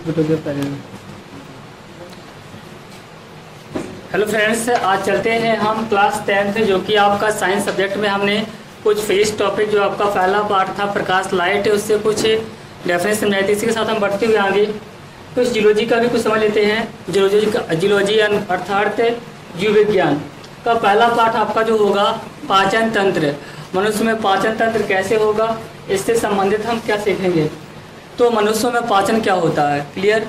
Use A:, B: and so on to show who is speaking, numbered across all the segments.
A: Hello friends, आज चलते हैं हम क्लास 10th जो कि आपका साइंस सब्जेक्ट में हमने कुछ फिजिक्स टॉपिक जो आपका पहला पार्ट था प्रकाश लाइट उससे कुछ डेफिनेशन समझाई थी। इसी के साथ हम बढ़ते हुए आगे कुछ जियोलॉजी का भी कुछ समझ लेते हैं। जियोलॉजी अर्थात जीव विज्ञान का पहला पार्ट आपका जो होगा पाचन तंत्र। मनुष्य में पाचन तंत्र कैसे होगा, इससे संबंधित हम क्या सीखेंगे। तो मनुष्यों में पाचन क्या होता है, क्लियर।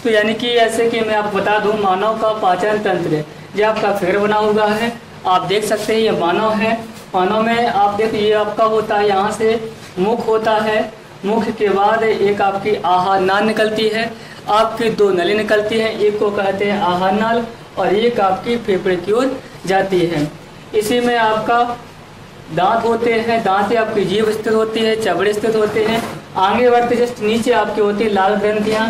A: तो यानी कि ऐसे कि मैं आपको बता दूं, मानव का पाचन तंत्र ये आपका फिगर बना हुआ है, आप देख सकते हैं। ये मानव है। मानव में आप देखिए ये आपका होता है, यहाँ से मुख होता है। मुख के बाद एक आपकी आहार नाल निकलती है, आपकी दो नली निकलती हैं, एक को कहते हैं आहार नाल और एक आपकी फेफड़े की ओर जाती है। इसी में आपका दांत होते हैं, दांत से आपकी जीभ स्थित होती है, चबड़े स्थित होते हैं। आगे बढ़ते जस्ट नीचे आपकी होती है लाल ग्रंथियाँ,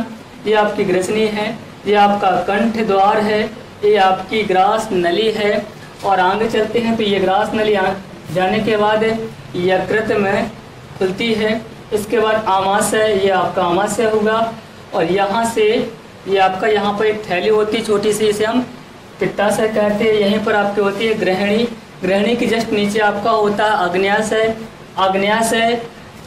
A: ये आपकी ग्रसनी है, ये आपका कंठ द्वार है, ये आपकी ग्रास नली है। और आगे चलते हैं तो ये ग्रास नली जाने के बाद यकृत में खुलती है। इसके बाद आमाशय, ये आपका आमाशय होगा। और यहाँ से ये आपका यहाँ पर एक थैली होती है छोटी सी, इसे हम पित्ताशय कहते हैं। यहीं पर आपकी होती है ग्रहणी। ग्रहणी के जस्ट नीचे आपका होता है अग्न्याशय। अग्न्याशय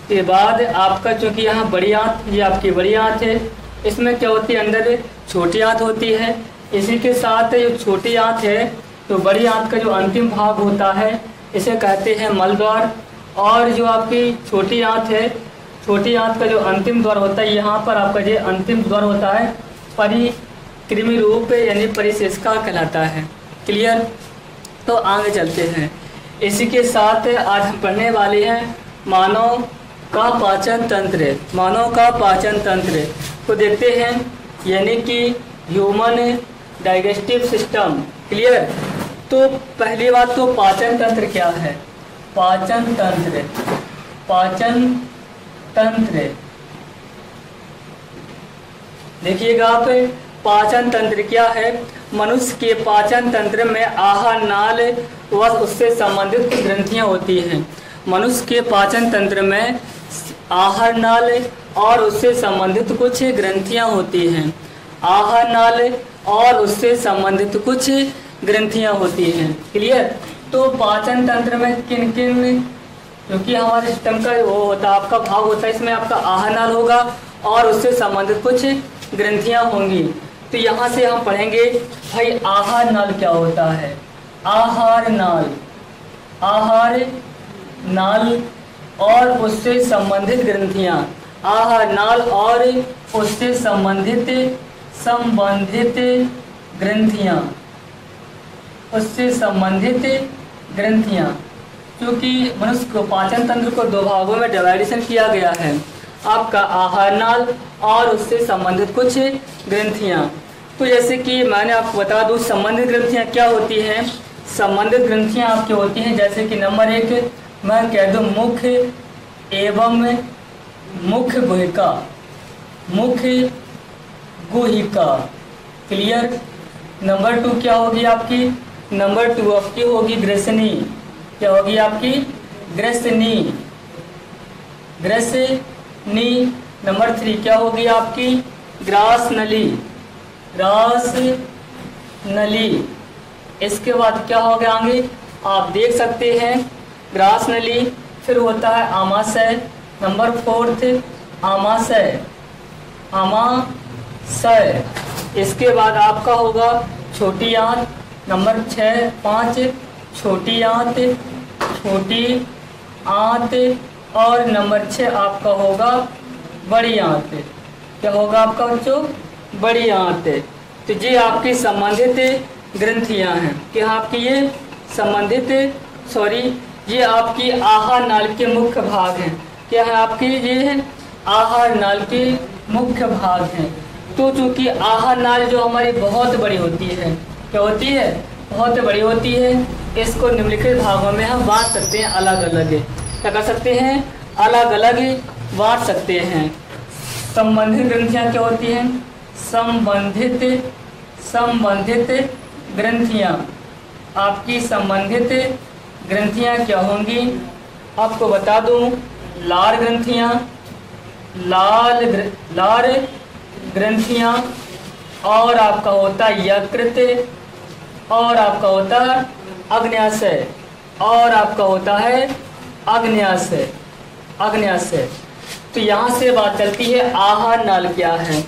A: के बाद आपका चूँकि यहाँ बड़ी आंत, ये आपकी बड़ी आंत है। इसमें क्या होती है, अंदर छोटी आंत होती है। इसी के साथ जो छोटी आंत है तो बड़ी आंत का जो अंतिम भाग होता है इसे कहते हैं मलद्वार। और जो आपकी छोटी आंत है, छोटी आंत का जो अंतिम द्वार होता है, यहाँ पर आपका जो अंतिम द्वार होता है परिकृमि रूप यानी परिशेषका कहलाता है, क्लियर। तो आगे चलते हैं। इसी के साथ आज हम पढ़ने वाले हैं मानव का पाचन तंत्र। मानव का पाचन तंत्र को देखते हैं, यानी कि ह्यूमन डाइजेस्टिव सिस्टम, क्लियर। तो पहली बात तो पाचन तंत्र क्या है। पाचन तंत्र, पाचन तंत्र देखिएगा आप, पाचन तंत्र क्या है। मनुष्य के पाचन तंत्र में आहार नाल व उससे संबंधित कुछ ग्रंथियां होती हैं। मनुष्य के पाचन तंत्र में आहार नाल और उससे संबंधित कुछ ग्रंथियां होती हैं। आहार नाल और उससे संबंधित कुछ ग्रंथियां होती हैं, क्लियर। तो पाचन तंत्र में किन किन, क्योंकि हमारे सिस्टम का वो होता है आपका भाग होता है, इसमें आपका आहार नाल होगा और उससे संबंधित कुछ ग्रंथियां होंगी। तो यहाँ से हम पढ़ेंगे भाई आहार नाल क्या होता है। आहार नाल, आहार नाल और उससे संबंधित ग्रंथियां। आहार नाल और उससे संबंधित ग्रंथियां, उससे संबंधित ग्रंथियां। क्योंकि मनुष्य को पाचन तंत्र को दो भागों में डिवाइडेशन किया गया है, आपका आहार नाल और उससे संबंधित कुछ ग्रंथियां। तो जैसे कि मैंने आपको बता दूं संबंधित ग्रंथियां क्या होती हैं। संबंधित ग्रंथियां आपकी होती हैं जैसे कि नंबर 1 मैं कह दूं मुख एवं मुख गुहिका, मुख गुहिका, क्लियर। नंबर 2 क्या होगी आपकी, नंबर 2 आपकी होगी ग्रसनी। क्या होगी आपकी, ग्रसनी, ग्रसनी। नंबर 3 क्या होगी आपकी, ग्रास नली, ग्रास नली। इसके बाद क्या हो गया आगे आप देख सकते हैं ग्रास नली। फिर होता है आमाशय, नंबर 4 आमाशय, आमाशय। इसके बाद आपका होगा छोटी आंत, नंबर 5 छोटी आंत, छोटी आंत। और नंबर 6 आपका होगा बड़ी आंत। क्या होगा आपका बच्चों, बड़ी आंत। तो ये आपकी संबंधित ग्रंथियां हैं कि आपकी ये संबंधित ये आपकी आहार नाल के मुख्य भाग हैं। क्या है आपके, ये आहार नाल के मुख्य भाग हैं। तो चूंकि आहार नाल जो हमारी बहुत बड़ी होती है, क्या होती है, बहुत बड़ी होती है, इसको निम्नलिखित भागों में हम बांट सकते हैं, अलग अलग। क्या कर सकते हैं, अलग अलग बांट सकते हैं। संबंधित ग्रंथियां क्या होती हैं, संबंधित ग्रंथियां। आपकी संबंधित ग्रंथियां क्या होंगी, आपको बता दूं, लार ग्रंथियां, लार ग्रंथियां, और आपका होता है यकृत, और आपका होता है अग्न्याशय, और आपका होता है अग्न्याशय। तो यहाँ से बात चलती है आहार नाल क्या है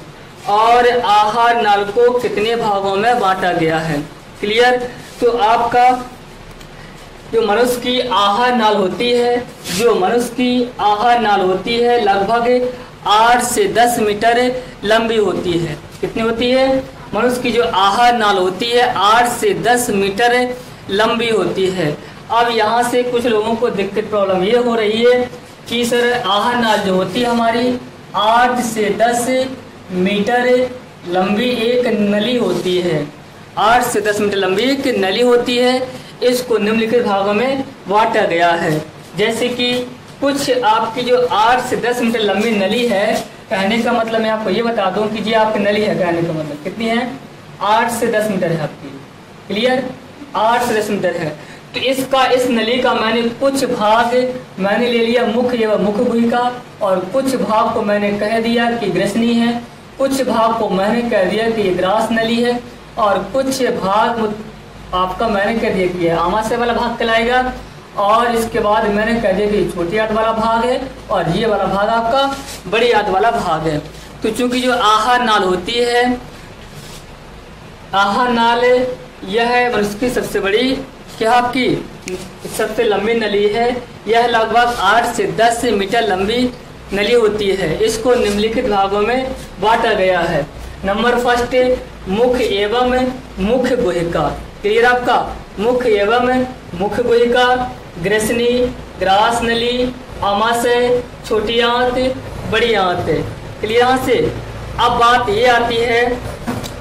A: और आहार नाल को कितने भागों में बांटा गया है। क्लियर। तो आपका जो मनुष्य की आहार नाल होती है लगभग 8 से 10 मीटर लंबी होती है। कितनी होती है? मनुष्य की जो आहार नाल होती है 8 से 10 मीटर लंबी होती है। अब यहाँ से कुछ लोगों को दिक्कत प्रॉब्लम ये हो रही है कि सर आहार नाल जो होती है हमारी 8 से 10 मीटर लंबी एक नली होती है। 8 से 10 मीटर लंबी एक नली होती है। इसको निम्नलिखित भागों में बांटा गया है। जैसे कि कुछ आपकी जो 8 से 10 मीटर लंबी नली है, कहने का मतलब मैं आपको ये बता दूं कि ये आपकी नली है, कहने का मतलब कितनी है? 8 से 10 मीटर है आपकी। क्लियर। 8 से 10 मीटर है। तो इस नली का मैंने कुछ भाग मैंने ले लिया मुख्य एवं मुख्य गुहिका, और कुछ भाग को मैंने कह दिया कि ग्रसनी है, कुछ भाग को मैंने कह दिया कि ये ग्रास नली है, और कुछ भाग आपका मैंने कह दिया कि आमाशय वाला भाग कहलाएगा, और इसके बाद मैंने कह दिया कि छोटी आंत वाला भाग है, और ये वाला भाग आपका बड़ी आंत वाला भाग है। तो चूंकि जो आहार नाल होती है, आहार नाल यह है मनुष्य की सबसे बड़ी क्या आपकी सबसे लंबी नली है। यह लगभग 8 से 10 मीटर लंबी नली होती है। इसको निम्नलिखित भागों में बांटा गया है। नंबर फर्स्ट, मुख्य एवं मुख्य गुहिका। क्लियर आपका? मुख्य एवं मुख्य गुहिका, ग्रसनी, ग्रास नली, आमाशय, छोटी आंत, बड़ी आंत। क्लियर। यहाँ से अब बात ये आती है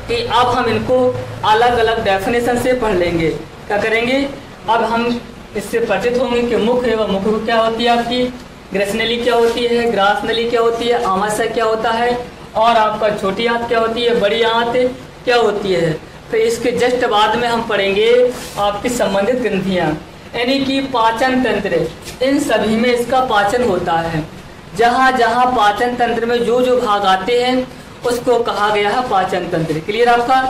A: कि अब हम इनको अलग अलग डेफिनेशन से पढ़ लेंगे। क्या करेंगे? अब हम इससे परिचित होंगे कि मुख्य एवं मुख्य क्या होती है आपकी, ग्रसनली क्या होती है, ग्रास नली क्या होती है, आमाशय क्या होता है, और आपका छोटी आंत क्या होती है, बड़ी आंत क्या होती है। तो इसके जस्ट बाद में हम पढ़ेंगे आपकी संबंधित ग्रंथियां, यानी कि पाचन तंत्र। इन सभी में इसका पाचन होता है। जहाँ जहाँ पाचन तंत्र में जो जो भाग आते हैं उसको कहा गया है पाचन तंत्र। क्लियर आपका?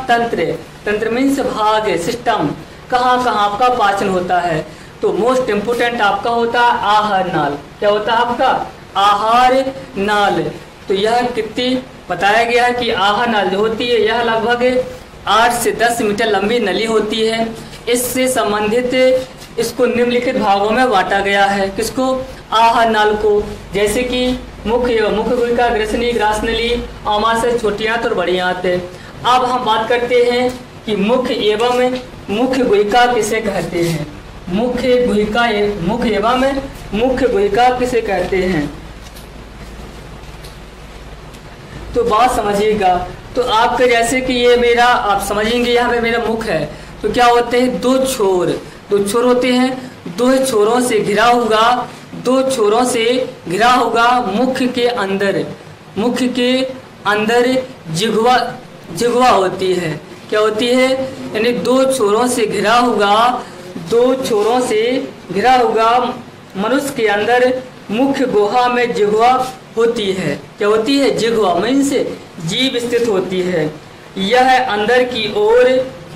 A: तंत्र मीन्स भाग, सिस्टम, कहाँ कहाँ आपका पाचन होता है। तो मोस्ट इम्पोर्टेंट आपका होता है आहार नाल। क्या होता है आपका? आहार नाल। तो यह कितनी बताया गया है कि आहार नाल जो होती है यह लगभग 8 से 10 मीटर लंबी नली होती है। इससे संबंधित इसको निम्नलिखित भागों में बांटा गया है। किसको? आहार नाल को। जैसे कि मुख्य एवं मुख्य गुहिका, ग्रसनी, ग्रास नली, आमाशय, छोटी आंत और बड़ी आंत। अब हम बात करते हैं कि मुख्य एवं मुख्य गुहिका किसे कहते हैं। मुख्य एवं मुख्य गुहिका किसे कहते हैं? तो बात समझिएगा। तो आपके जैसे कि ये मेरा आप समझेंगे यहाँ पे मेरा मुख है, तो क्या होते हैं? दो छोर होते हैं। दो छोरों से घिरा होगा मुख के अंदर जिह्वा होती है। क्या होती है? यानी दो छोरों से घिरा होगा मनुष्य के अंदर मुख्य गुहा में जिह्वा होती है। क्या होती है? जिह्वा मीन्स जीभ स्थित होती है। यह अंदर की ओर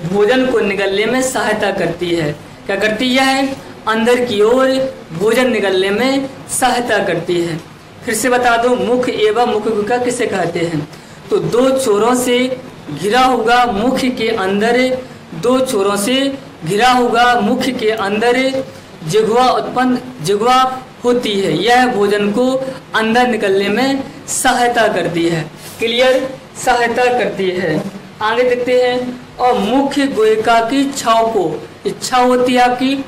A: भोजन को निगलने में सहायता करती है। क्या करती है? अंदर की ओर भोजन निगलने में सहायता करती है। फिर से बता दो, मुख एवं मुख्य गुहिका किसे कहते हैं? तो दो छोरों से घिरा होगा मुख के अंदर, दो छोरों से घिरा होगा मुख के अंदर जिह्वा होती है। यह भोजन को अंदर निकलने में सहायता करती है। क्लियर? सहायता करती है। आगे देखते हैं। और मुख्य गुहिका की छाव को इच्छा होती है आपकी।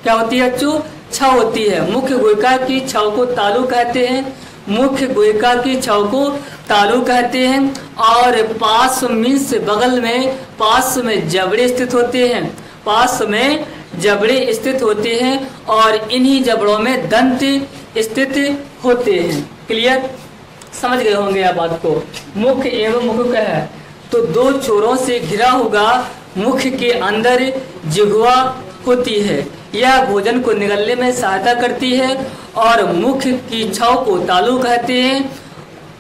A: क्या होती है बच्चों? छाव होती है। मुख्य गुहिका की छाव को तालु कहते हैं। मुख्य गुहिका की छाव को तालु कहते हैं। और पार्श्व मीन्स बगल में, पार्श्व में जबड़े स्थित होते हैं। पार्श्व में जबड़े स्थित होते हैं और इन्हीं जबड़ों में दंत स्थित होते हैं। क्लियर? समझ गए होंगे आप बात को। मुख्य एवं मुख्य क्या है? तो दो छोरों से घिरा होगा मुख के अंदर जिह्वा होती है। यह भोजन को निगलने में सहायता करती है। और मुख की छाव को तालु कहते हैं।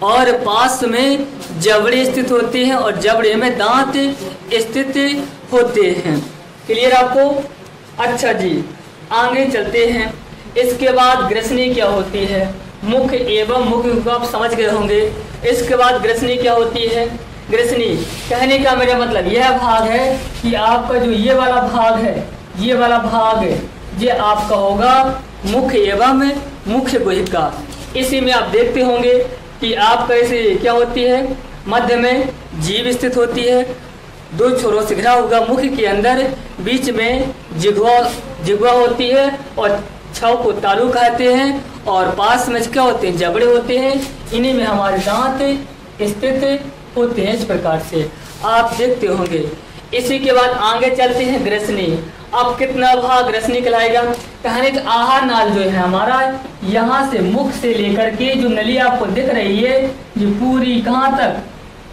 A: और पास में जबड़े स्थित होते हैं और जबड़े में दांत स्थित होते हैं। क्लियर आपको? अच्छा जी, आगे चलते हैं। इसके बाद ग्रसनी क्या होती है? मुख एवं मुख को आप समझ गए होंगे। इसके बाद ग्रसनी क्या होती है? ग्रसनी कहने का मेरा मतलब यह भाग है कि आपका जो ये वाला भाग है, ये वाला भाग ये आपका होगा मुख एवं मुख्य गुहिका। इसी में आप देखते होंगे कि आपका इसे क्या होती है, मध्य में जीभ स्थित होती है, दो छोरों से घिरा होगा मुख के अंदर, बीच में जिह्वा होती है और छव को तालू कहते हैं, और पास में क्या होते हैं, जबड़े होते हैं। इन्हीं में हमारे दांत स्थित होते हैं। इस प्रकार से आप देखते होंगे। इसी के बाद आगे चलते हैं ग्रसनी। अब कितना भाग ग्रसनी कहलाएगा? कहने का आहार नाल जो है हमारा, यहाँ से मुख से लेकर के जो नली आपको दिख रही है, ये पूरी कहाँ तक,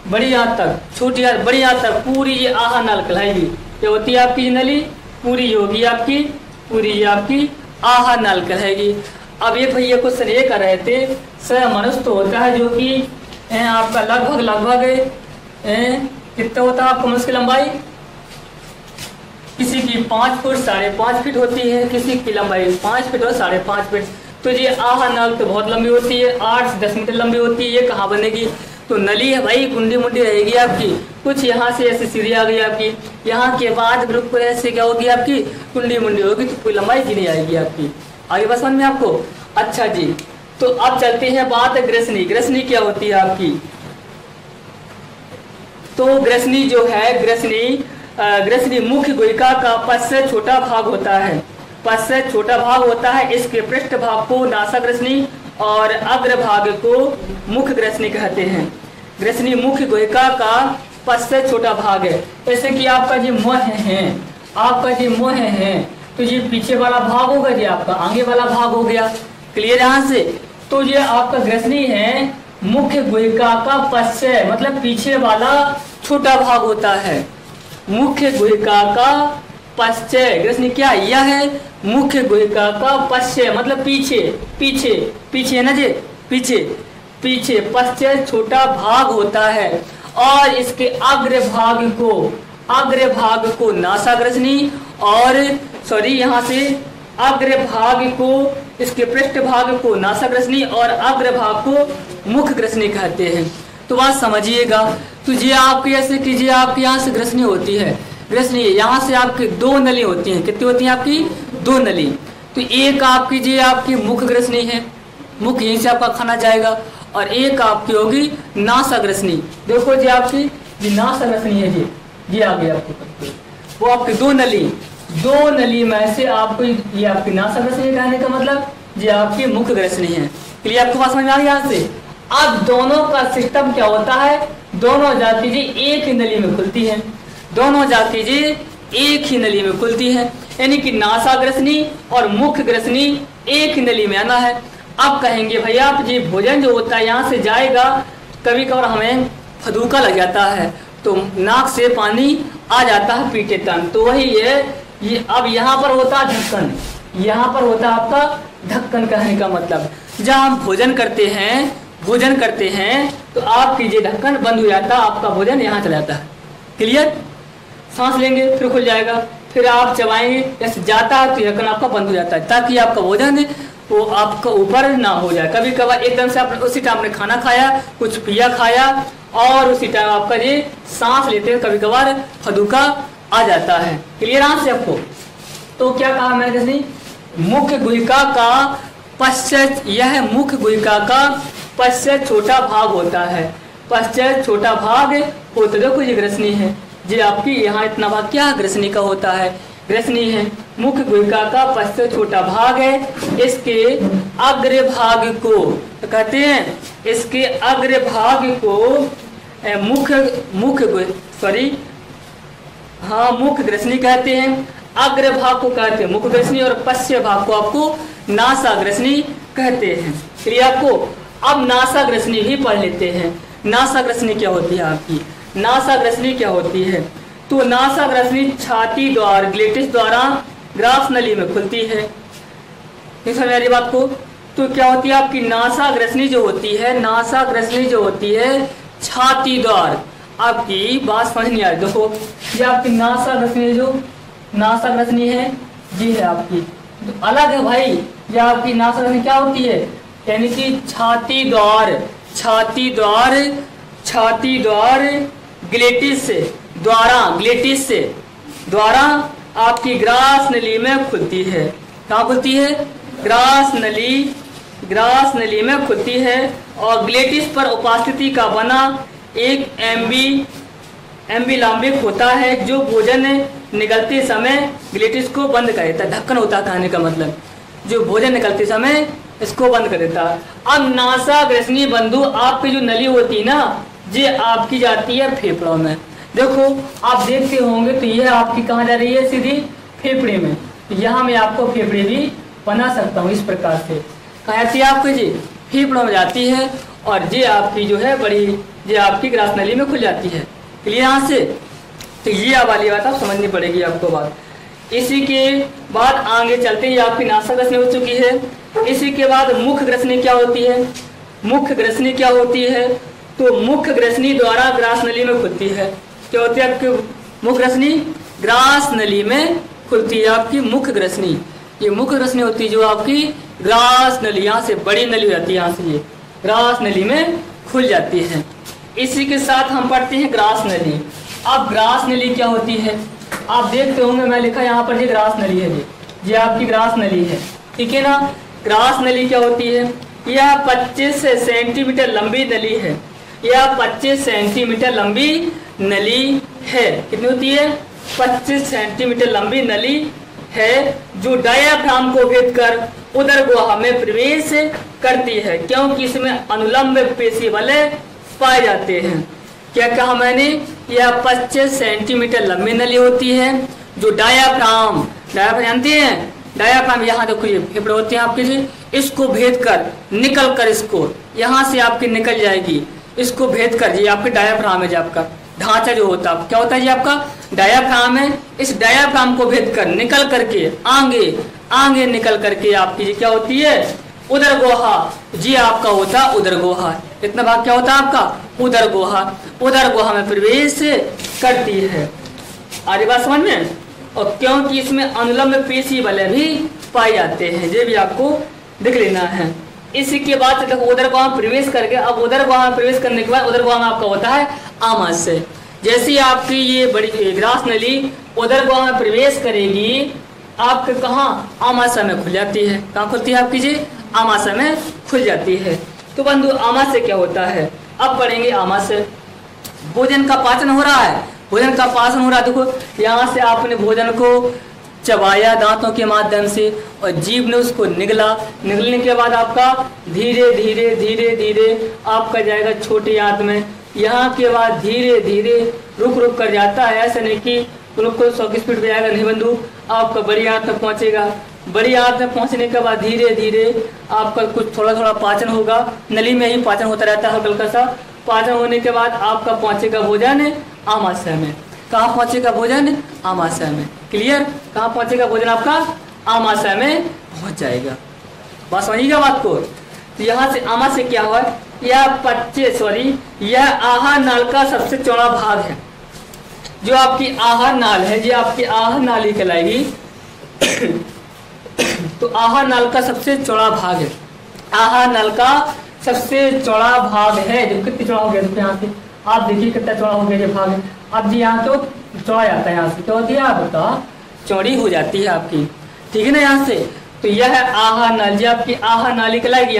A: बड़ी आंत तक, छोटी आंत बड़ी आंत तक पूरी ये आहार नाल कहलाएगी। ये होती है आपकी नली, पूरी होगी आपकी, पूरी आपकी आहार नाल कहलाएगी। अब ये भैया क्वेश्चन ये कर रहे थे, स मनुष्य तो होता है जो कि आपका लगभग कितना होता है आपका मनुष्य की लंबाई? किसी की 5 फुट 5.5 फीट होती है, किसी की लंबाई 5 फीट और 5.5 फीट। तो ये आहार नाल तो बहुत लंबी होती है, 8 से 10 मीटर लंबी होती है। ये कहाँ बनेगी? तो नली है भाई, कुंडी मुंडी रहेगी आपकी, कुछ यहाँ से ऐसे सीढ़ी आ गई आपकी, यहाँ के बाद बिल्कुल ऐसे क्या होगी आपकी, कुंडी मुंडी होगी, तो कोई लंबाई की नहीं आएगी आपकी। आगे बस समझ में आपको? अच्छा जी, तो अब चलते हैं बात ग्रसनी। ग्रसनी क्या होती है आपकी? तो ग्रसनी जो है, ग्रसनी मुख्य गुहिका का पश्च से छोटा भाग होता है। पश्च से छोटा भाग होता है। इसके पृष्ठ भाग को नासाग्रसनी और अग्र भाग को मुख्य ग्रसनी कहते हैं। ग्रसनी मुख्य गुहिका का पश्च से छोटा भाग है। जैसे कि आपका जो मुंह है, आपका जो मुंह है, तो ये पीछे वाला भाग होगा, ये आपका आगे वाला भाग हो गया। क्लियर यहाँ से? तो ये आपका ग्रसनी है, मुख्य गुहिका का पश्च, मतलब पीछे वाला छोटा भाग होता है। मुख्य गुहिका का पश्च ग्रसनी क्या? यह है मुख्य गुहिका का पश्च, मतलब पीछे, पीछे पीछे है ना जी, पीछे पीछे पश्च छोटा भाग होता है। और इसके अग्र भाग को नासाग्रसनी और यहाँ से अग्र भाग को, इसके पृष्ठ भाग को नासाग्रसनी और अग्र भाग को मुख्य ग्रसनी कहते हैं। तो बात समझिएगा। तो ये आपकी ऐसे कीजिए, आपके यहाँ से ग्रसनी होती है, ग्रसनी यहाँ से आपकी 2 नली होती हैं। कितनी होती हैं आपकी? 2 नली। तो एक आपकी जी आपकी मुख्य ग्रसनी है, मुख यहीं से आपका खाना जाएगा, और एक आपकी होगी नासाग्रसनी। देखो जी आपकी जी नासाग्रसनी है जी, ये आ गई आपको, वो आपकी 2 नली में से आपको ये आपकी नासाग्रसनी कहने का मतलब ये आपकी मुख्य ग्रसनी है। क्लियर? आपको बात समझ में आ गई यहाँ से? अब दोनों का सिस्टम क्या होता है, दोनों जाति जी एक ही नली में खुलती है, दोनों जाति जी एक ही नली में खुलती है, यानी कि नासाग्रसनी और मुख्य ग्रसनी एक ही नली में आना है। अब कहेंगे भैया आप जी भोजन जो होता है यहाँ से जाएगा, कभी कभार हमें फदूका लग जाता है, तो नाक से पानी आ जाता है पीटे तन, तो वही ये अब यहाँ पर होता है ढक्कन, यहाँ पर होता है आपका ढक्कन। कहने का मतलब जब हम भोजन करते हैं तो आपकी ये ढक्कन बंद हो जाता है, आपका भोजन यहाँ चला जाता है। क्लियर? सांस लेंगे फिर खुल जाएगा, फिर आप चबाएंगे, जैसे जाता है तो ढक्कन आपका बंद हो जाता है, ताकि आपका भोजन वो आपका ऊपर ना हो जाए। कभी कभार एकदम से आपने उसी टाइम आपने खाना खाया, कुछ पिया खाया, और उसी टाइम आपका ये सांस लेते हैं, कभी कभार फदूका आ जाता है। क्लियर यहाँ से आपको? तो क्या कहा मैंने, जैसे मुख्य गुहिका का पश्चात, यह मुख्य गुहिका का पश्चात छोटा भाग होता है, पश्चात छोटा भाग होता है। देखो ये ग्रसनी है, ये आपकी यहाँ इतना भाग क्या ग्रसनी का होता है, ग्रसनी है, मुख्य गुहिका का पश्चात छोटा भाग है। इसके अग्र भाग को कहते हैं, इसके अग्र भाग को मुख्य ग्रसनी कहते हैं, अग्र भाग को कहते हैं मुख्य ग्रसनी, और पश्चिम भाग को आपको नासाग्रसनी कहते हैं। क्लियर आपको? अब नासाग्रसनी भी पढ़ लेते हैं। नासाग्रसनी क्या होती है आपकी? नासाग्रसनी क्या होती है? तो नासाग्रसनी छाती द्वारा ग्लेटिस द्वारा ग्राफ नली में खुलती है। समझ आ रही बात को? तो क्या होती है आपकी नासा ग्रसनी जो होती है, नासा ग्रसनी जो होती है छाती द्वार। आपकी बात समझ नहीं आ रही, देखो ये आपकी नासा ग्रसनी, जो नासा ग्रसनी है ये है आपकी, तो अलग है भाई। ये आपकी नासा ग्रसनी क्या होती है, यानी कि छाती द्वार, छाती द्वार, छाती द्वार ग्लेटिस से द्वारा, ग्लेटिस से द्वारा आपकी ग्रास नली में खुलती है। कहाँ खुलती है, ग्रास नली, ग्रास नली में खुलती है। और ग्लेटिस पर उपस्थिति का बना एक एम्बिलाम्बिक होता है जो भोजन निकलते समय ग्लेटिस को बंद कर देता है। ढक्कन होता है कहने का मतलब, जो भोजन निकलते समय इसको बंद कर देता है। अब नासा ग्रसनी बंधु आपकी जो नली होती है ना, ये आपकी जाती है फेफड़ों में। देखो आप देखते होंगे तो यह आपकी कहाँ जा रही है, सीधी फेफड़े में। तो यहाँ मैं आपको फेफड़े भी बना सकता हूँ इस प्रकार से। कहाँ जाती है आपकी जी, फेफड़ों में जाती है। और ये आपकी जो है बड़ी, ये आपकी ग्रास नली में खुल जाती है। क्लियर यहाँ से, तो ये वाली बात आप समझनी पड़ेगी आपको बात। इसी के बाद आगे चलते हैं, ये आपकी नासा ग्रसनी हो चुकी है। इसी के बाद मुख्य ग्रसनी क्या होती है, मुख्य ग्रसनी क्या होती है, तो मुख्य ग्रसनी द्वारा ग्रास नली में खुलती है। क्या होती है आपकी मुख्य ग्रसनी, ग्रास नली में खुलती है आपकी मुख्य ग्रसनी। ये मुख्य ग्रसनी होती है जो आपकी ग्रास नली, यहाँ से बड़ी नली हो जाती है, यहाँ से ये ग्रास नली में खुल जाती है। इसी के साथ हम पढ़ते हैं ग्रास नली। अब ग्रास नली क्या होती है, आप देखते होंगे मैं लिखा यहाँ पर, ये ग्रास नली है, ये आपकी ग्रास नली है, ठीक है ना। ग्रास नली क्या होती है, यह 25 सेंटीमीटर लंबी नली है, यह 25 सेंटीमीटर लंबी नली है। कितनी होती है, 25 सेंटीमीटर लंबी नली है, जो डायाफ्राम को भेद कर उदर गुहा में प्रवेश करती है, क्योंकि इसमें अनुलंब पेशी वाले पाए जाते हैं। क्या कहा मैंने, यह 25 सेंटीमीटर लंबी नली होती है, जो डायाफ्राम, डायाफ्राम जानते हैं, डायाफ्राम यहाँ देखो ये फेफड़े होते हैं आपके जी, इसको भेद कर निकल कर इसको यहाँ से आपकी निकल जाएगी, इसको भेद कर, ये आपके डायाफ्राम है, जो आपका ढांचा जो होता है क्या होता है, ये आपका डायाफ्राम है। इस डायाफ्राम को भेद कर निकल करके आगे आगे निकल करके आपकी जी क्या होती है, उदर गुहा, जी आपका होता उदर गुहा। इतना भाग क्या होता है आपका, उदर गुहा, उदर गुहा में प्रवेश करती है। आगे बात समझ में। और क्योंकि इसमें अनुलंब पेशी वाले भी पाए जाते हैं, ये भी आपको देख लेना है। इसी के बाद देखो उदर गुहा में प्रवेश करके, अब उदर गुहा में प्रवेश करने के बाद उदर गुहा में आपका होता है आमाशय। जैसे आपकी ये बड़ी ग्रास नली उदर गुहा में प्रवेश करेगी, आपके कहाँ, आमाशय में खुल जाती है। कहाँ खुलती है आपकी जी, आमाशय में खुल जाती है। तो बंधु आमाशय क्या होता है, अब पढ़ेंगे आमाशय। भोजन का पाचन हो रहा है, भोजन का पाचन हो रहा है, देखो यहाँ से आपने भोजन को चबाया दांतों के माध्यम से और जीभ ने उसको निगला, निगलने के बाद आपका धीरे धीरे धीरे धीरे आपका जाएगा छोटी आंत में, यहाँ के बाद धीरे धीरे रुक रुक कर जाता है। ऐसा नहीं कि बिल्कुल 100 की स्पीड पे जाएगा, नहीं बंधु, आपका बड़ी आंत तक पहुँचेगा। बड़ी आंत में पहुँचने के बाद धीरे धीरे आपका कुछ थोड़ा थोड़ा पाचन होगा, नली में ही पाचन होता रहता है हल्का सा। पाचन होने के बाद आपका पहुँचेगा भोजन आमाशय में। कहाँ पहुँचेगा भोजन, आमाशय में। क्लियर, कहाँ पहुँचेगा भोजन आपका, आमाशय में पहुँच जाएगा। बात समझिएगा बात को। तो यहाँ से आमाशय क्या हुआ, यह आहार नाल का सबसे चौड़ा भाग है। जो आपकी आहार नाल है, ये आपकी आहार नाल ही कहलाएगी। तो आहार नाल का सबसे चौड़ा भाग है, आहार नाल का सबसे चौड़ा भाग है। जो कितनी चौड़ा हो गया, तो यहाँ से आप देखिए कितना चौड़ा हो गया ये भाग। अब जी यहाँ तो चौड़ा जाता है, यहाँ से क्या होती है आपका, चौड़ी हो जाती है आपकी, ठीक है ना। यहाँ से तो यह है आहार नाल, जी आपकी आहार नाली कहलाएगी।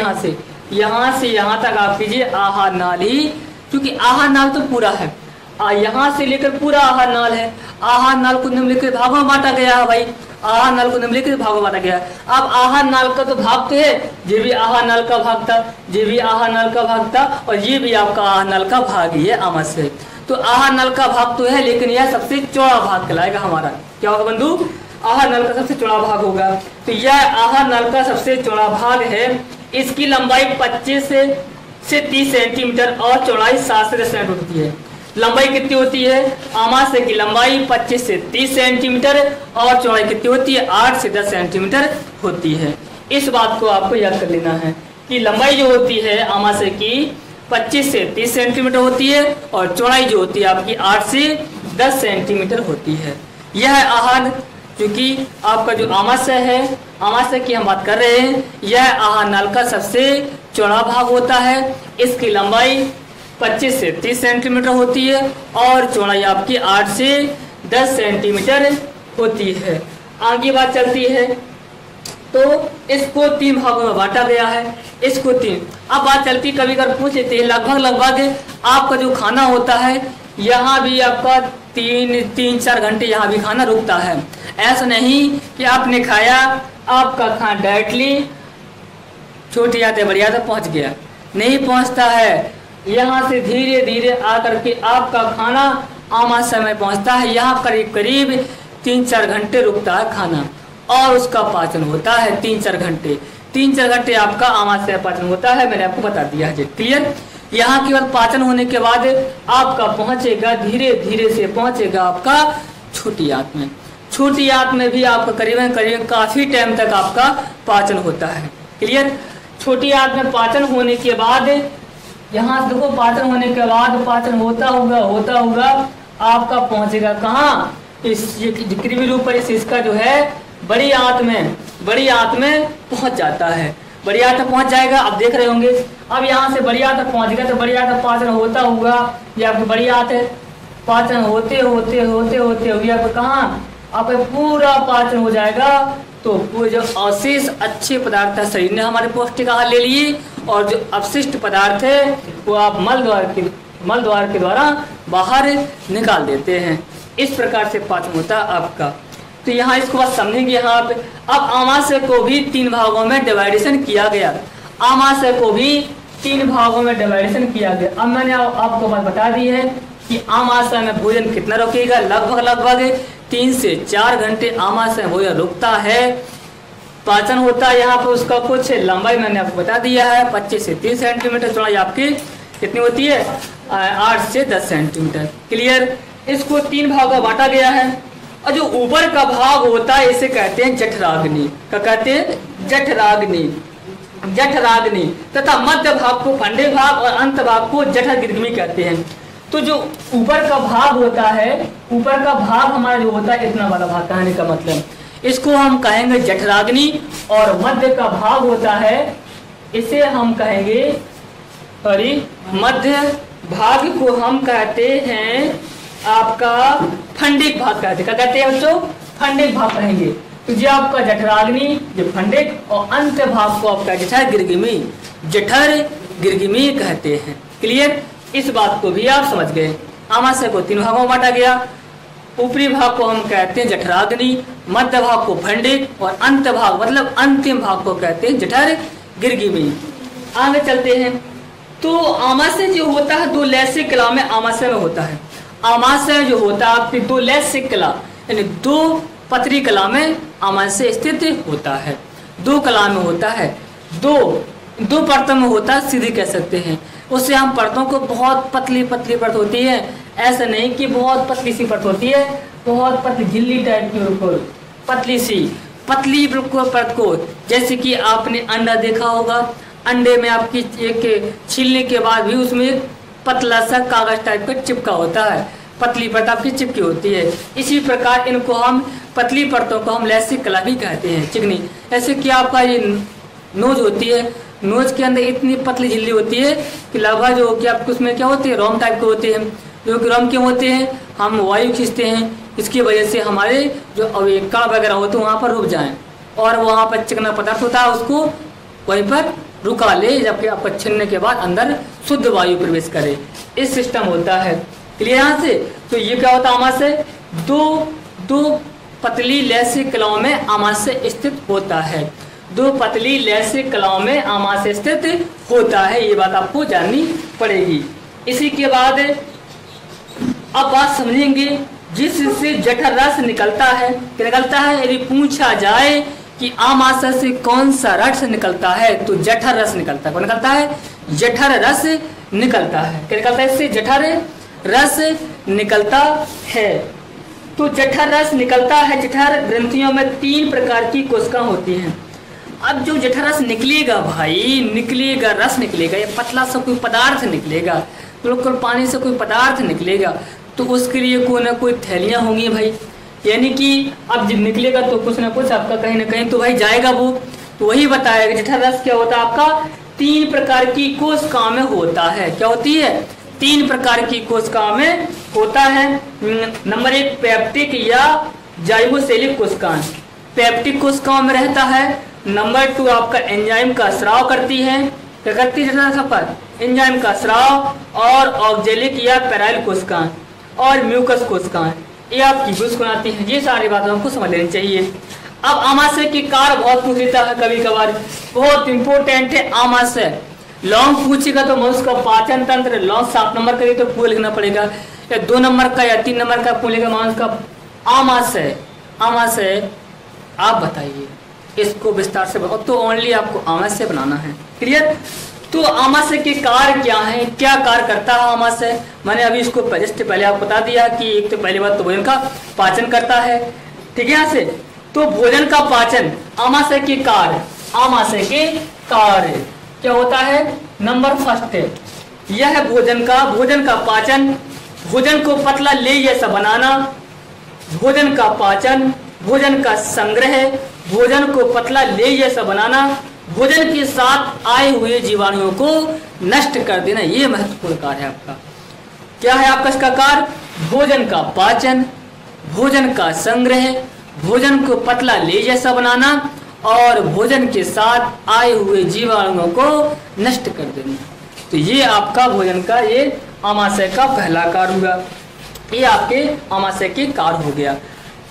A: यहाँ से यहाँ तक आप कीजिए आहार नाली, क्योंकि आहार नाल तो पूरा है, यहाँ से लेकर पूरा आहार नाल है। आहार नाल को निम्नलिखित भागों में बांटा गया है भाई, आहार नाल को निम्नलिखित भागों में बांटा गया है। अब आहार नाल का तो भाग तो है, ये भी आहार नाल का भाग था, ये भी आहार नाल का भाग था, और ये भी आपका आहार नाल का भाग ही है आमाशय। तो आहार नाल का भाग तो है, लेकिन यह सबसे चौड़ा भाग कहलाएगा हमारा। क्या होगा बंधु, आहार नाल का सबसे चौड़ा भाग होगा। तो यह आहार नाल का सबसे चौड़ा भाग है। इसकी लंबाई 25 से 30 सेंटीमीटर और चौड़ाई 7 से 10 सेंटीमीटर होती है। लंबाई कितनी होती है, आमाशय की लंबाई 25 से 30 सेंटीमीटर और चौड़ाई कितनी होती है, 8 से 10 सेंटीमीटर होती है। इस बात को आपको याद कर लेना है कि लंबाई जो होती है आमाशय की 25 से 30 सेंटीमीटर होती है और चौड़ाई जो होती है आपकी 8 से 10 सेंटीमीटर होती है। यह आहार क्योंकि आपका जो आमाशय है, आमाशय की हम बात कर रहे हैं, यह आहार नाल का सबसे चौड़ा भाग होता है। इसकी लंबाई 25 से 30 सेंटीमीटर होती है और चौड़ाई आपकी 8 से 10 सेंटीमीटर होती है। आगे बात चलती है तो इसको 3 भागों में बांटा गया है। इसको 3 अब बात चलती, कभी कभी पूछ लेते हैं लगभग आपका जो खाना होता है यहाँ भी आपका 3-4 घंटे यहाँ भी खाना रुकता है। ऐसा नहीं कि आपने खाया, आपका खाना डायरेक्टली छोटी आते बड़ी आते पहुँच गया, नहीं पहुँचता है। यहाँ से धीरे धीरे आकर के आपका खाना आमाशय में पहुँचता है। यहाँ करीब करीब 3-4 घंटे रुकता है खाना और उसका पाचन होता है 3-4 घंटे। 3-4 घंटे आपका आमाशय पाचन होता है, मैंने आपको बता दिया है। क्लियर? यहाँ के बाद पाचन होने के बाद आपका पहुँचेगा, धीरे धीरे से पहुँचेगा आपका छोटी आंत में। छोटी आंत में भी आपका करीबन काफी टाइम तक आपका पाचन होता है। क्लियर? छोटी आंत में पाचन होने के बाद यहाँ देखो, पाचन होने के बाद पाचन होता होगा आपका पहुँचेगा कहाँ? इस कृमि रूप पर इसका जो है बड़ी आंत में पहुंच जाता है। बड़ी आंत में पहुंच जाएगा। अब देख रहे होंगे, अब यहाँ से बड़ी आंत तक पहुंच गया तो बड़ी आंत तक पाचन होता होगा, ये आपकी बड़ी आंत है। पाचन होते हुए आपको कहाँ आपका पूरा पाचन हो जाएगा। तो वो जो अवशेष अच्छे पदार्थ है, शरीर ने हमारे पौष्टिक आहार ले लिए और जो अपशिष्ट पदार्थ है वो आप मल द्वार के द्वारा बाहर निकाल देते हैं। इस प्रकार से पाचन होता है आपका। तो यहाँ इसको बात समझेंगे। यहाँ पे अब आमाशय को भी 3 भागों में डिवाइडेशन किया गया। आमाशय को भी 3 भागों में डिवाइडेशन किया गया। अब मैंने आपको बात बता दी है कि आमाशय में भोजन कितना रुकेगा। लगभग 3 से 4 घंटे आमाशय में भोजन रुकता है, पाचन होता है। यहाँ पे उसका कुछ लंबाई मैंने आपको बता दिया है, 25 से 30 सेंटीमीटर। चौड़ाई आपकी कितनी होती है? 8 से 10 सेंटीमीटर। क्लियर? इसको 3 भागों में बांटा गया है और जो ऊपर का भाग होता है इसे कहते हैं जठराग्नि। क्या कहते हैं? जठराग्नि तथा मध्य भाग को फंडे भाग और अंत भाग को जठरग्नि कहते हैं। तो जो ऊपर का भाग होता है, ऊपर का भाग हमारा जो होता है इतना वाला भाग, कहने का मतलब इसको हम कहेंगे जठराग्नि। और मध्य का भाग होता है इसे हम कहेंगे, मध्य भाग को हम कहते हैं आपका फंडिक भाग कहते हैं। क्या कहते हैं बच्चों? फंडिक भाग कहेंगे। तो जो आपका जठराग्नि, जो फंडिक, और अंत भाग को आपका जठरग्नि कहते हैं। क्लियर? इस बात को भी आप समझ गए। आमाशय को 3 भागों में बांटा गया। ऊपरी भाग को हम कहते हैं जठराग्नि, मध्य भाग को फंडिक और अंत भाग मतलब अंतिम भाग को कहते हैं जठरग्नि। आगे चलते हैं। तो आमाशय जो होता है 2 लैसिक कला में आमाशय में होता है। आमाशय जो होता है आपकी 2 लैसिक कला यानी 2 पतरी कला में आमाशय स्थित होता है। 2 कला में होता है, 2 परतों में होता है, सीधे कह सकते हैं। उससे हम परतों को बहुत पतली परत होती है, ऐसा नहीं कि बहुत पतली सी परत होती है, बहुत पतली झिल्ली टाइप की पतली परत को, जैसे कि आपने अंडा देखा होगा। अंडे में आपकी एक छीलने के बाद भी उसमें एक पतला सा कागज टाइप का चिपका होता है, पतली परत आपकी चिपकी होती है। इसी प्रकार इनको हम पतली परतों को हम लैसिक कला भी कहते हैं, चिकनी। ऐसे कि आपका ये नोज होती है, नोज के अंदर इतनी पतली झिल्ली होती है कि लगभग जो कि आपको उसमें क्या होते हैं, रोम टाइप के होते हैं। जो कि रोम क्यों होते हैं? हम वायु खींचते हैं, इसकी वजह से हमारे जो कण वगैरह होते हैं वहाँ पर रुक जाएं और वहाँ पर चिकना पदार्थ होता है उसको वहीं पर रुका ले, जबकि आपको छीनने के बाद अंदर शुद्ध वायु प्रवेश करे। इस सिस्टम होता है। क्लियर? यहाँ से तो ये क्या होता है? आमाशय 2 पतली लैसिक कलाओं में आमाशय स्थित होता है। 2 पतली लैसिक कलाओं में आमाशय स्थित होता है, ये बात आपको जाननी पड़ेगी। इसी के बाद अब बात समझेंगे जिससे जठर रस निकलता है। क्या निकलता है? यदि पूछा जाए कि आमाशय से कौन सा रस निकलता है तो जठर रस निकलता है। कौन निकलता है? जठर रस निकलता है। क्या निकलता है? इससे जठर रस निकलता है। तो जठर रस निकलता है। जठर ग्रंथियों में 3 प्रकार की कोशिकाएं होती हैं। अब जो जठरस निकलेगा भाई, निकलेगा, रस निकलेगा, ये पतला सा कोई पदार्थ निकलेगा, बिल्कुल पानी से कोई पदार्थ निकलेगा, तो उसके लिए कोई ना कोई थैलियाँ होंगी भाई। यानी कि अब जब निकलेगा तो कुछ ना कुछ आपका कहीं ना कहीं तो भाई जाएगा वो। तो वही बताया जठरस क्या होता है आपका, 3 प्रकार की कोशिकाओं में होता है। क्या होती है? 3 प्रकार की कोशिकाओं में होता है। नंबर 1 पेप्टिक या जाइगोसेलिक कोशिकाएं, पेप्टिक कोशिकाओं में रहता है। नंबर 2 आपका एंजाइम का स्राव करती है, क्या करती है जठरस पर? एंजाइम का स्राव। और ऑक्जेलिक या पेराइल कोशिकाएं और म्यूकस कोशिकाएं, ये आपकी बुश बनाती है। ये सारी बातें हमको समझ लेनी चाहिए। अब आमाशय की कार्य बहुत पूछ लेता है कभी कभार, बहुत इंपॉर्टेंट है आमाशय। लॉन्ग पूछेगा तो मनुष्य का पाचन तंत्र, लॉन्ग 7 नंबर का तो पूरा लिखना पड़ेगा, या 2 नंबर का या 3 नंबर का पूछेगा मनुष्य का आमाशय। आमाशय आप बताइए इसको विस्तार से बताओ, तो ओनली आपको आमाशय बनाना है। क्लियर? तो आमाशय के कार्य क्या है, क्या कार्य करता है आमाशय? मैंने अभी इसको जस्ट पहले आपको बता दिया कि एक तो पहली बात तो भोजन का पाचन करता है। ठीक है? यहाँ से तो भोजन का पाचन, आमाशय के कार्य, आमाशय के कार्य क्या होता है? नंबर 1 है यह है भोजन का पाचन, भोजन को पतला ले जैसा बनाना, भोजन का पाचन, भोजन का संग्रह, भोजन को पतला ले जैसा बनाना, भोजन के साथ आए हुए जीवाणुओं को नष्ट कर देना। ये महत्वपूर्ण कार्य है आपका। क्या है आपका इसका कार्य? भोजन का पाचन, भोजन का संग्रह, भोजन को पतला ले जैसा बनाना और भोजन के साथ आए हुए जीवाणुओं को नष्ट कर देना। तो ये आपका भोजन का, ये आमाशय का पहला कार्य हुआ। ये आपके आमाशय के कार्य हो गया।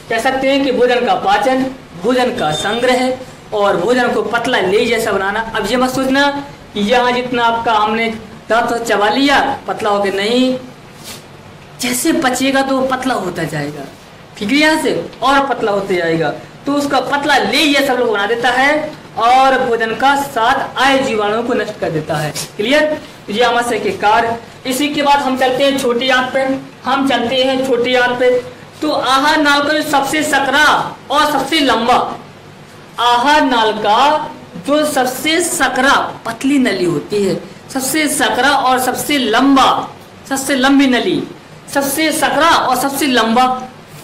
A: कह सकते हैं कि भोजन का पाचन, भोजन का संग्रह और भोजन को पतला ले जैसा बनाना। अब ये मत सोचना कि यहाँ जितना आपका हमने दांत चबा लिया पतला हो गया, नहीं, जैसे पचेगा तो पतला होता जाएगा। ठीक है? यहाँ से और पतला होते जाएगा, तो उसका पतला ले ये सब लोग बना देता है और भोजन का साथ आए जीवाणुओं को नष्ट कर देता है। क्लियर? ये आमाशय के कार्य। इसी के बाद हम चलते हैं छोटी आंत पे। तो आहार नाल का जो सबसे सकरा और सबसे लंबा, आहार नाल का जो सबसे सकरा पतली नली होती है, सबसे सकरा और सबसे लंबा, सबसे लंबी नली, सबसे सकरा और सबसे लंबा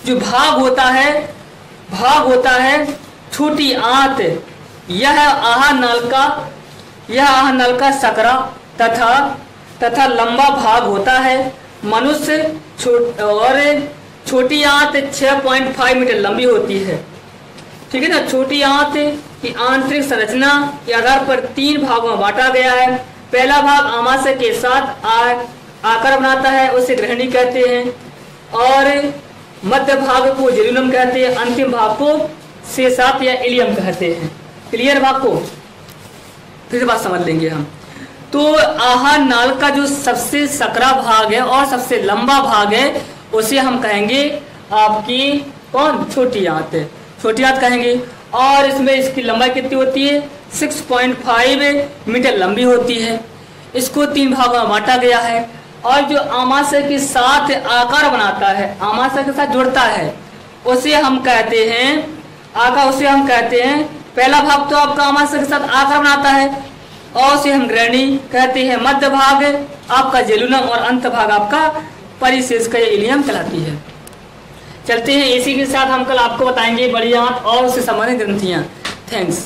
A: जो भाग होता है छोटी आंत। यह आहार नाल का सकरा तथा लंबा भाग होता है। मनुष्य और छोटी आंत 6.5 मीटर लंबी होती है। ठीक है ना? छोटी आंत की आंतरिक संरचना के आधार पर 3 भागों में बांटा गया है। पहला भाग आमाशय के साथ आकार बनाता है, उसे ग्रहणी कहते हैं, और मध्य भाग को जेलुनम कहते हैं, अंतिम भाग को शेषात या इलियम कहते हैं। क्लियर? भाग को फिर बात समझ लेंगे हम। तो आहार नाल का जो सबसे सकरा भाग है और सबसे लंबा भाग है उसे हम कहेंगे आपकी कौन? छोटी आंत है, छोटी आंत कहेंगे। और इसमें इसकी लंबाई कितनी होती है? 6.5 मीटर लंबी होती है। इसको 3 भागों में बांटा गया है और जो आमाशय के साथ आकार बनाता है, आमाशय के साथ जुड़ता है, उसे हम कहते हैं पहला भाग तो आपका आमाशय के साथ आकार बनाता है और उसे हम ग्रहणी कहते हैं। मध्य भाग आपका जेलुनम और अंत भाग आपका परिशेष का इलियम कहलाती है। चलते हैं, इसी के साथ हम कल आपको बताएंगे बड़ी आंत और उससे संबंधित ग्रंथियां। थैंक्स।